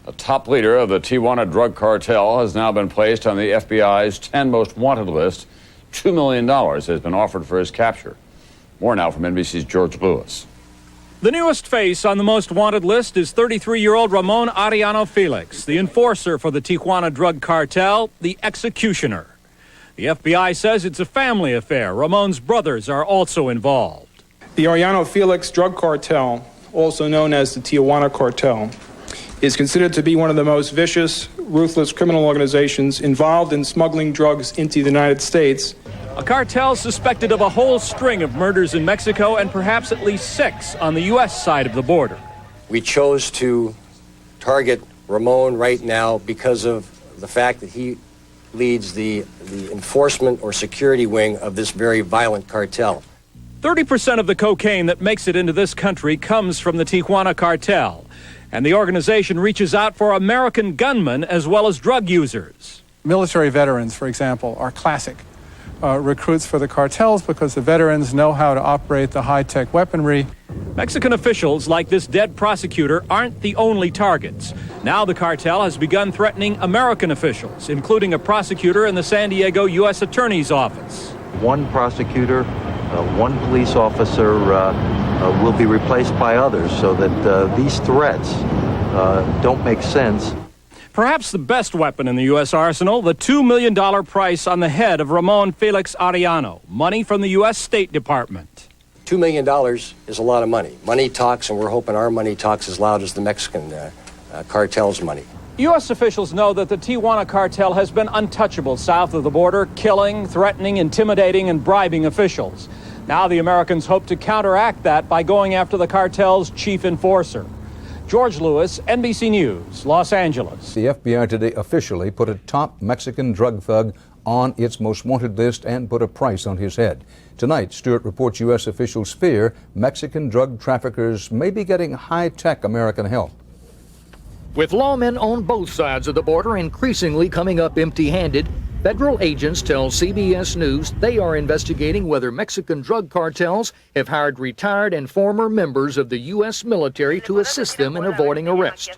A top leader of the Tijuana drug cartel has now been placed on the FBI's 10 most wanted list. $2 million has been offered for his capture. More now from NBC's George Lewis. The newest face on the most wanted list is 33-year-old Ramon Arellano-Felix, the enforcer for the Tijuana drug cartel, the executioner. The FBI says it's a family affair. Ramon's brothers are also involved. The Arellano-Felix drug cartel, also known as the Tijuana cartel, is considered to be one of the most vicious, ruthless criminal organizations involved in smuggling drugs into the United States. A cartel suspected of a whole string of murders in Mexico and perhaps at least 6 on the U.S. side of the border. We chose to target Ramon right now because of the fact that he leads the enforcement or security wing of this very violent cartel. 30% of the cocaine that makes it into this country comes from the Tijuana cartel. And the organization reaches out for American gunmen as well as drug users. Military veterans, for example, are classic recruits for the cartels because the veterans know how to operate the high-tech weaponry. Mexican officials like this dead prosecutor aren't the only targets. Now the cartel has begun threatening American officials, including a prosecutor in the San Diego U.S. Attorney's Office. One prosecutor, one police officer will be replaced by others so that these threats don't make sense. Perhaps the best weapon in the U.S. arsenal, the $2 million price on the head of Ramon Felix Arellano, money from the U.S. State Department. $2 million is a lot of money. Money talks, and we're hoping our money talks as loud as the Mexican cartel's money. U.S. officials know that the Tijuana cartel has been untouchable south of the border, killing, threatening, intimidating, and bribing officials. Now the Americans hope to counteract that by going after the cartel's chief enforcer. George Lewis, NBC News, Los Angeles. The FBI today officially put a top Mexican drug thug on its most wanted list and put a price on his head. Tonight, Stewart reports U.S. officials fear Mexican drug traffickers may be getting high-tech American help. With lawmen on both sides of the border increasingly coming up empty-handed, federal agents tell CBS News they are investigating whether Mexican drug cartels have hired retired and former members of the U.S. military to assist them in avoiding arrest.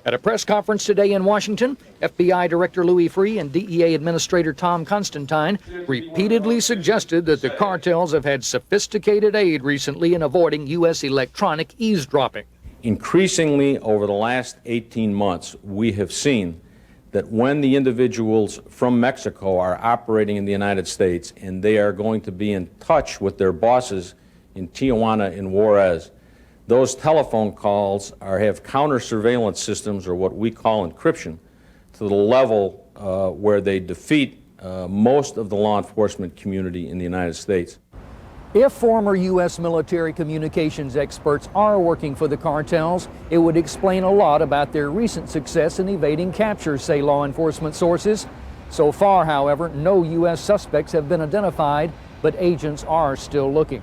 At a press conference today in Washington, FBI Director Louis Freeh and DEA Administrator Tom Constantine repeatedly suggested that the cartels have had sophisticated aid recently in avoiding U.S. electronic eavesdropping. Increasingly, over the last 18 months, we have seen that when the individuals from Mexico are operating in the United States and they are going to be in touch with their bosses in Tijuana and Juarez, those telephone calls have counter surveillance systems, or what we call encryption, to the level where they defeat most of the law enforcement community in the United States. If former U.S. military communications experts are working for the cartels, it would explain a lot about their recent success in evading capture, say law enforcement sources. So far, however, no U.S. suspects have been identified, but agents are still looking.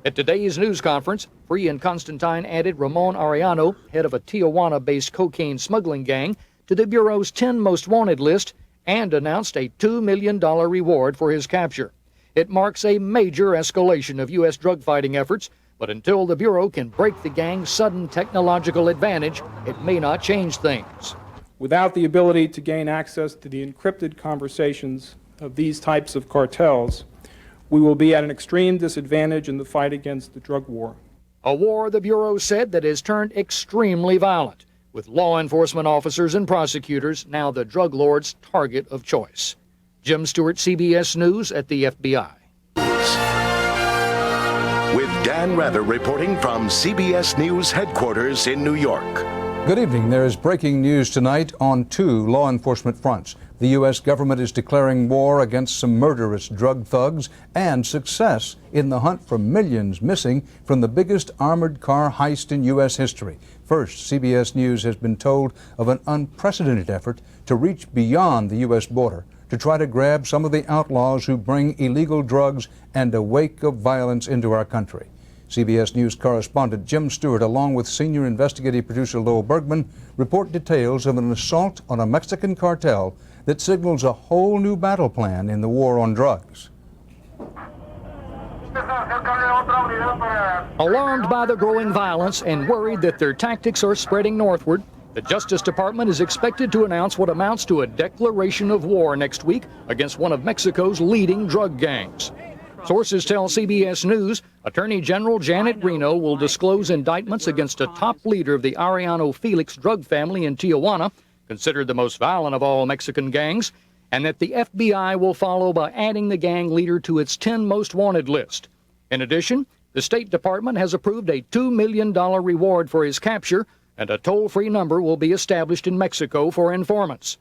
At today's news conference, Freeh and Constantine added Ramon Arellano, head of a Tijuana-based cocaine smuggling gang, to the Bureau's 10 most wanted list and announced a $2 million reward for his capture. It marks a major escalation of U.S. drug-fighting efforts, but until the Bureau can break the gang's sudden technological advantage, it may not change things. Without the ability to gain access to the encrypted conversations of these types of cartels, we will be at an extreme disadvantage in the fight against the drug war. A war, the Bureau said, that has turned extremely violent, with law enforcement officers and prosecutors now the drug lord's target of choice. Jim Stewart, CBS News at the FBI. With Dan Rather reporting from CBS News headquarters in New York. Good evening. There is breaking news tonight on 2 law enforcement fronts. The U.S. government is declaring war against some murderous drug thugs and success in the hunt for millions missing from the biggest armored car heist in U.S. history. First, CBS News has been told of an unprecedented effort to reach beyond the U.S. border to try to grab some of the outlaws who bring illegal drugs and a wake of violence into our country. CBS News correspondent Jim Stewart, along with senior investigative producer Lowell Bergman, report details of an assault on a Mexican cartel that signals a whole new battle plan in the war on drugs. Alarmed by the growing violence and worried that their tactics are spreading northward, The Justice Department is expected to announce what amounts to a declaration of war next week against one of Mexico's leading drug gangs. Sources tell CBS News Attorney General Janet Reno will disclose indictments against a top leader of the Arellano-Felix drug family in Tijuana, considered the most violent of all Mexican gangs, and that the FBI will follow by adding the gang leader to its 10 most wanted list. In addition, the State Department has approved a $2 million reward for his capture, and a toll-free number will be established in Mexico for informants.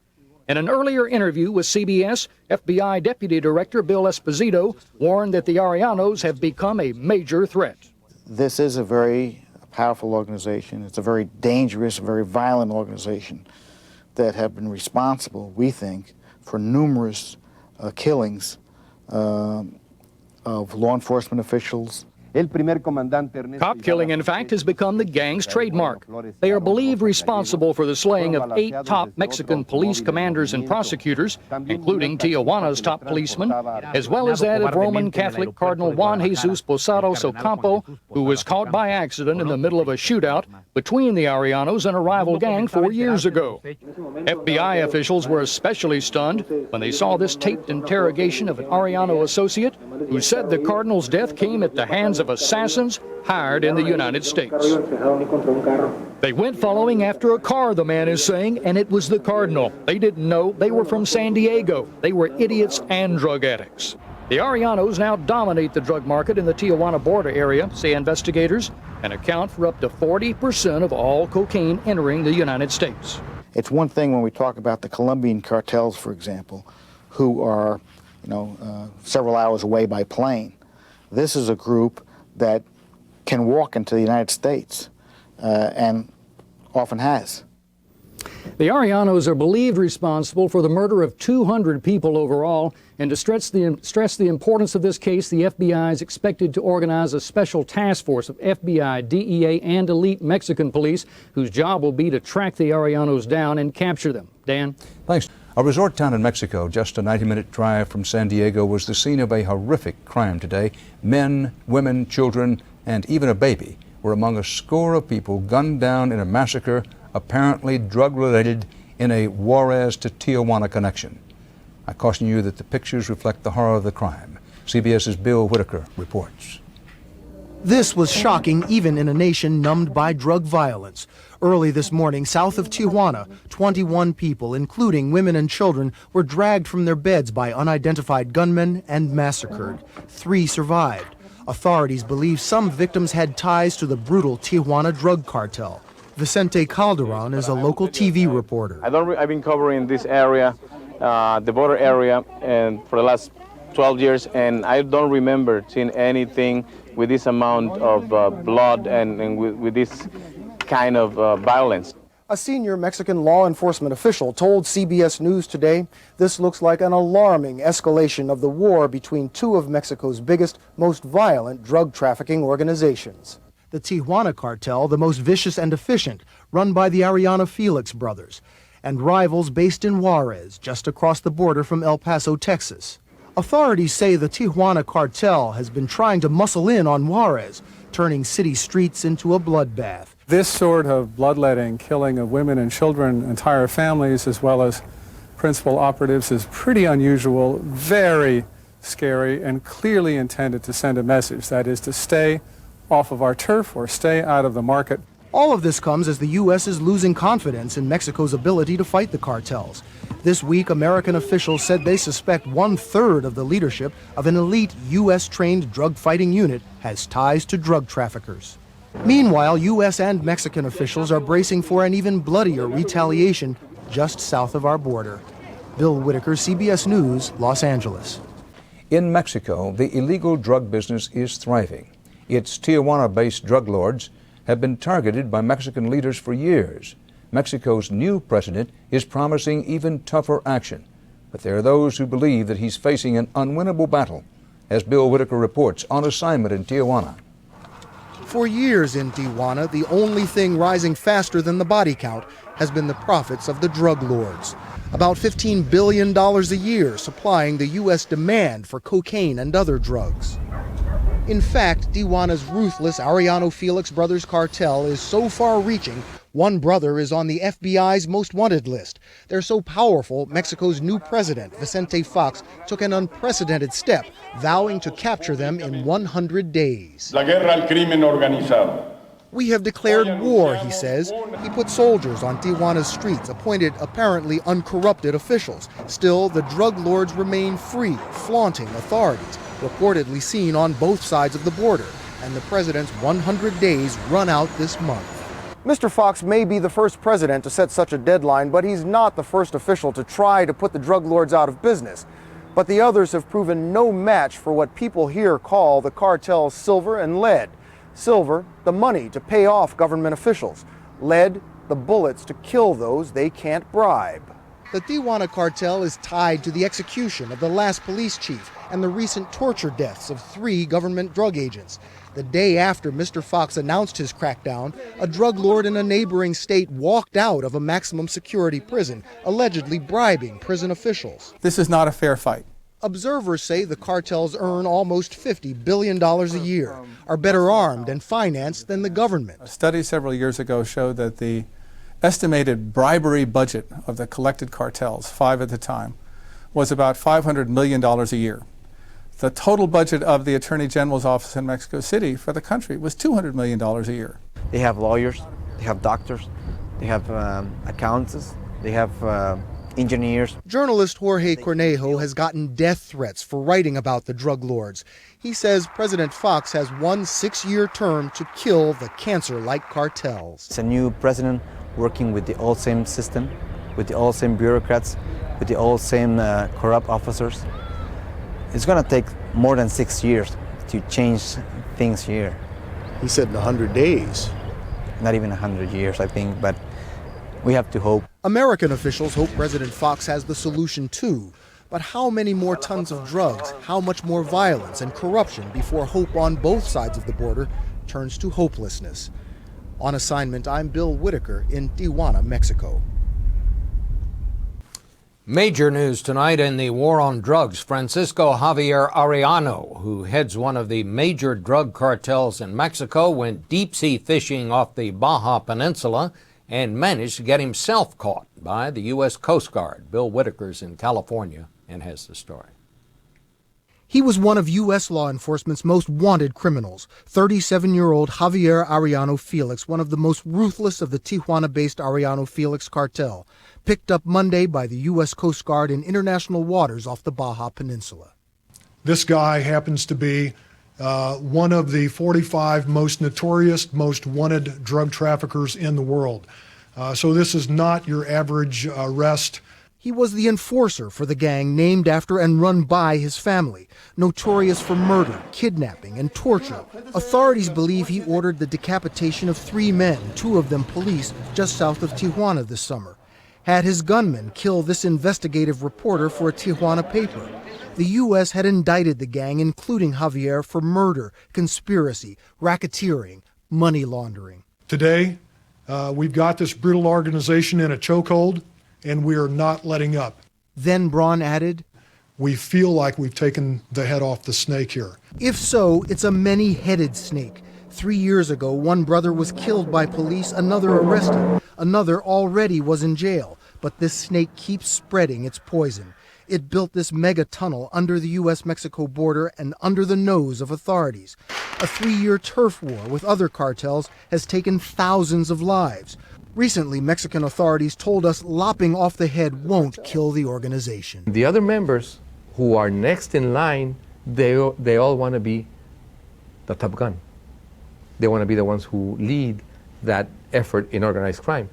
In an earlier interview with CBS, FBI Deputy Director Bill Esposito warned that the Arellanos have become a major threat. This is a very powerful organization. It's a very dangerous, very violent organization that have been responsible, we think, for numerous killings of law enforcement officials. Cop killing, in fact, has become the gang's trademark. They are believed responsible for the slaying of 8 top Mexican police commanders and prosecutors, including Tijuana's top policeman, as well as that of Roman Catholic Cardinal Juan Jesus Posadas Ocampo, who was caught by accident in the middle of a shootout between the Arellanos and a rival gang 4 years ago. FBI officials were especially stunned when they saw this taped interrogation of an Arellano associate who said the Cardinal's death came at the hands of assassins hired in the United States. They went following after a car, the man is saying, and it was the Cardinal. They didn't know they were from San Diego. They were idiots and drug addicts. The Arellanos now dominate the drug market in the Tijuana border area, say investigators, and account for up to 40% of all cocaine entering the United States. It's one thing when we talk about the Colombian cartels, for example, who are, several hours away by plane. This is a group that can walk into the United States and often has. The Arellanos are believed responsible for the murder of 200 people overall, and to stress the importance of this case, the FBI is expected to organize a special task force of FBI, DEA, and elite Mexican police whose job will be to track the Arellanos down and capture them. Dan? Thanks. A resort town in Mexico, just a 90-minute drive from San Diego, was the scene of a horrific crime today. Men, women, children, and even a baby were among a score of people gunned down in a massacre apparently drug-related in a Juarez to Tijuana connection. I caution you that the pictures reflect the horror of the crime. CBS's Bill Whitaker reports. This was shocking even in a nation numbed by drug violence. Early this morning, south of Tijuana, 21 people, including women and children, were dragged from their beds by unidentified gunmen and massacred. 3 survived. Authorities believe some victims had ties to the brutal Tijuana drug cartel. Vicente Calderon is a local TV reporter. I've been covering this area, the border area, and for the last 12 years, and I don't remember seeing anything with this amount of blood and with this kind of violence. A senior Mexican law enforcement official told CBS News today this looks like an alarming escalation of the war between 2 of Mexico's biggest, most violent drug trafficking organizations. The Tijuana cartel, the most vicious and efficient, run by the Arellano-Felix brothers, and rivals based in Juarez, just across the border from El Paso, Texas. Authorities say the Tijuana cartel has been trying to muscle in on Juarez, turning city streets into a bloodbath. This sort of bloodletting, killing of women and children, entire families, as well as principal operatives, is pretty unusual, very scary, and clearly intended to send a message, that is to stay off of our turf or stay out of the market. All of this comes as the U.S. is losing confidence in Mexico's ability to fight the cartels. This week, American officials said they suspect 1/3 of the leadership of an elite U.S.-trained drug-fighting unit has ties to drug traffickers. Meanwhile, U.S. and Mexican officials are bracing for an even bloodier retaliation just south of our border. Bill Whitaker, CBS News, Los Angeles. In Mexico, the illegal drug business is thriving. Its Tijuana-based drug lords have been targeted by Mexican leaders for years. Mexico's new president is promising even tougher action. But there are those who believe that he's facing an unwinnable battle, as Bill Whitaker reports on assignment in Tijuana. For years in Tijuana, the only thing rising faster than the body count has been the profits of the drug lords. About $15 billion a year supplying the U.S. demand for cocaine and other drugs. In fact, Tijuana's ruthless Arellano-Felix brothers cartel is so far-reaching, One brother is on the FBI's most wanted list. They're so powerful, Mexico's new president, Vicente Fox, took an unprecedented step, vowing to capture them in 100 days. La guerra al crimen organizado. We have declared war, he says. He put soldiers on Tijuana's streets, appointed apparently uncorrupted officials. Still, the drug lords remain free, flaunting authorities, reportedly seen on both sides of the border. And the president's 100 days run out this month. Mr. Fox may be the first president to set such a deadline, but he's not the first official to try to put the drug lords out of business. But the others have proven no match for what people here call the cartel's silver and lead. Silver, the money to pay off government officials. Lead, the bullets to kill those they can't bribe. The Tijuana cartel is tied to the execution of the last police chief and the recent torture deaths of 3 government drug agents. The day after Mr. Fox announced his crackdown, a drug lord in a neighboring state walked out of a maximum security prison, allegedly bribing prison officials. This is not a fair fight. Observers say the cartels earn almost $50 billion a year, are better armed and financed than the government. A study several years ago showed that the estimated bribery budget of the collected cartels, 5 at the time, was about $500 million a year. The total budget of the Attorney General's office in Mexico City for the country was $200 million a year. They have lawyers, they have doctors, they have accountants, they have engineers. Journalist Jorge Cornejo has gotten death threats for writing about the drug lords. He says President Fox has one 6-year term to kill the cancer-like cartels. It's a new president working with the old same system, with the old same bureaucrats, with the old same corrupt officers. It's going to take more than 6 years to change things here. He said in 100 days. Not even 100 years, I think, but we have to hope. American officials hope President Fox has the solution too. But how many more tons of drugs, how much more violence and corruption before hope on both sides of the border turns to hopelessness? On assignment, I'm Bill Whitaker in Tijuana, Mexico. Major news tonight in the war on drugs. Francisco Javier Arellano, who heads one of the major drug cartels in Mexico, went deep-sea fishing off the Baja Peninsula and managed to get himself caught by the U.S. Coast Guard. Bill Whitaker's in California and has the story. He was one of U.S. law enforcement's most wanted criminals, 37-year-old Javier Arellano-Felix, one of the most ruthless of the Tijuana-based Arellano-Felix cartel, picked up Monday by the U.S. Coast Guard in international waters off the Baja Peninsula. This guy happens to be one of the 45 most notorious, most wanted drug traffickers in the world. So this is not your average arrest. He was the enforcer for the gang named after and run by his family, notorious for murder, kidnapping, and torture. Authorities believe he ordered the decapitation of 3 men, 2 of them police, just south of Tijuana this summer. Had his gunmen kill this investigative reporter for a Tijuana paper. The U.S. had indicted the gang, including Javier, for murder, conspiracy, racketeering, money laundering. Today, we've got this brutal organization in a chokehold, and we are not letting up. Then Braun added, "We feel like we've taken the head off the snake here." If so, it's a many-headed snake. 3 years ago, one brother was killed by police, another arrested. Another already was in jail. But this snake keeps spreading its poison. It built this mega tunnel under the U.S.-Mexico border and under the nose of authorities. A 3-year turf war with other cartels has taken thousands of lives. Recently, Mexican authorities told us lopping off the head won't kill the organization. The other members who are next in line, they all want to be the top gun. They want to be the ones who lead that effort in organized crime.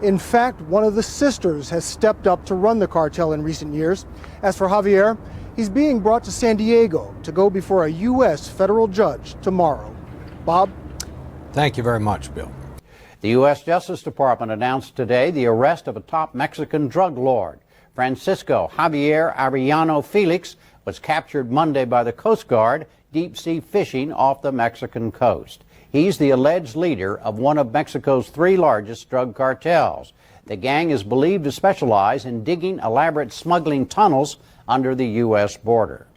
In fact, one of the sisters has stepped up to run the cartel in recent years. As for Javier, he's being brought to San Diego to go before a U.S. federal judge tomorrow. Bob? Thank you very much, Bill. The U.S. Justice Department announced today the arrest of a top Mexican drug lord. Francisco Javier Arellano-Felix was captured Monday by the Coast Guard deep-sea fishing off the Mexican coast. He's the alleged leader of one of Mexico's 3 largest drug cartels. The gang is believed to specialize in digging elaborate smuggling tunnels under the U.S. border.